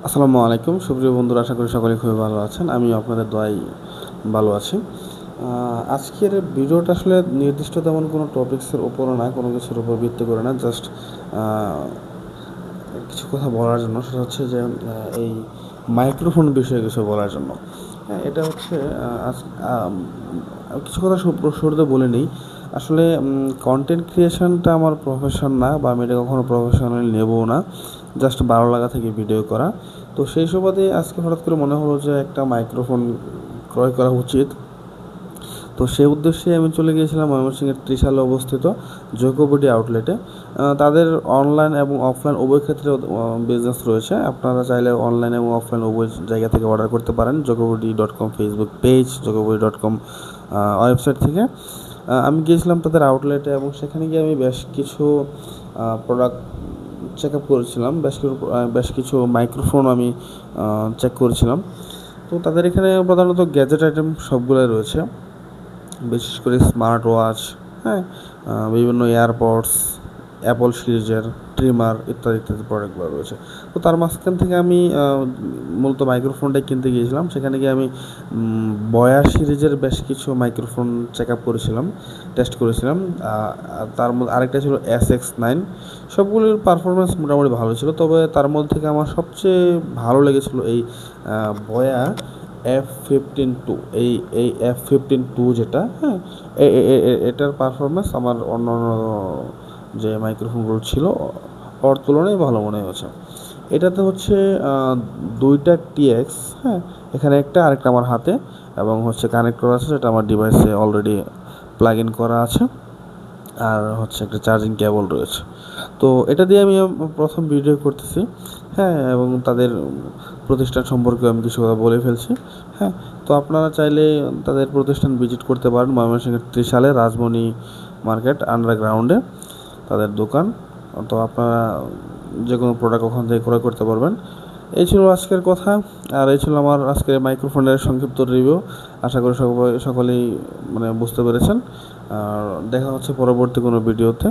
আসসালামু আলাইকুম সুপ্রিয় বন্ধুরা, আশা করি সকলে খুবই ভালো আছেন। আমি আপনাদের দোয়ায় ভালো আছি। আজকের ভিডিওটা আসলে নির্দিষ্ট তেমন কোনো টপিক্সের উপরও না, কোনো কিছুর উপর ভিত্তি করে না, জাস্ট কিছু কথা বলার জন্য। সেটা হচ্ছে যে এই মাইক্রোফোন বিষয়ে কিছু বলার জন্য। হ্যাঁ, এটা হচ্ছে কিছু কথা শুরুতে বলে নিই। আসলে কন্টেন্ট ক্রিয়েশনটা আমার প্রফেশন না, বা আমি এটা কখনো প্রফেশনাল নেবও না। জাস্ট ভালো লাগা থেকে ভিডিও করা। তো সেই সুবাদে আজকে হঠাৎ করে মনে হলো যে একটা মাইক্রোফোন ক্রয় করা উচিত। তো সেই উদ্দেশ্যে আমি চলে গিয়েছিলাম ময়মনসিংহের ত্রিশালে অবস্থিত জৈকোবডি আউটলেটে। তাদের অনলাইন এবং অফলাইন উভয় ক্ষেত্রে বিজনেস রয়েছে। আপনারা চাইলে অনলাইন এবং অফলাইন উভয় জায়গা থেকে অর্ডার করতে পারেন, jokobody.com Facebook page, jokobody.com website থেকে। আমি গিয়েছিলাম তাদের আউটলেটে এবং সেখানে গিয়ে আমি বেশ কিছু প্রোডাক্ট চেক আপ করেছিলাম, বেশ কিছু মাইক্রোফোন আমি চেক করেছিলাম। তো তাদের এখানে প্রধানত গ্যাজেট আইটেম সবগুলোই রয়েছে, বিশেষ করে স্মার্ট ওয়াচ, হ্যাঁ, বিভিন্ন এয়ারপডস, অ্যাপল সিরিজের ট্রিমার ইত্যাদি ইত্যাদি প্রোডাক্টগুলো রয়েছে। তো তার মাঝখান থেকে আমি মূলত মাইক্রোফোনটাই কিনতে গিয়েছিলাম। সেখানে গিয়ে আমি বয়া সিরিজের বেশ কিছু মাইক্রোফোন চেক আপ করেছিলাম, টেস্ট করেছিলাম। তার মধ্যে আরেকটা ছিল SX9। সবগুলির পারফরমেন্স মোটামুটি ভালো ছিল, তবে তার মধ্যে থেকে আমার সবচেয়ে ভালো লেগেছিল এই বয়া F15-2। এই F15-2 যেটা, হ্যাঁ, এটার পারফরমেন্স আমার অন্য যে মাইক্রোফোনগুলো ছিল ওর তুলনায় ভালো মনে হয়েছে। এটাতে হচ্ছে দুইটা TX, হ্যাঁ, এখানে একটা, আরেকটা আমার হাতে, এবং হচ্ছে কানেক্ট করা আছে, সেটা আমার ডিভাইসে অলরেডি প্লাগ ইন করা আছে, আর হচ্ছে একটা চার্জিং কেবল রয়েছে। তো এটা দিয়ে আমি প্রথম ভিডিও করতেছি, হ্যাঁ, এবং তাদের প্রতিষ্ঠান সম্পর্কে আমি কিছু কথা বলে ফেলছি। হ্যাঁ, তো আপনারা চাইলে তাদের প্রতিষ্ঠান ভিজিট করতে পারেন। ময়মনসিংহের ত্রিশালে রাজমণি মার্কেট আন্ডারগ্রাউন্ডে তাদের দোকান। তো আপনারা যে কোনো প্রোডাক্ট ওখান থেকে ক্রয় করতে পারবেন। এই ছিল আজকের কথা, আর এই ছিল আমার আজকের মাইক্রোফোনের সংক্ষিপ্ত রিভিউ। আশা করি সকলেই বুঝতে পেরেছেন। আর দেখা হচ্ছে পরবর্তী কোনো ভিডিওতে।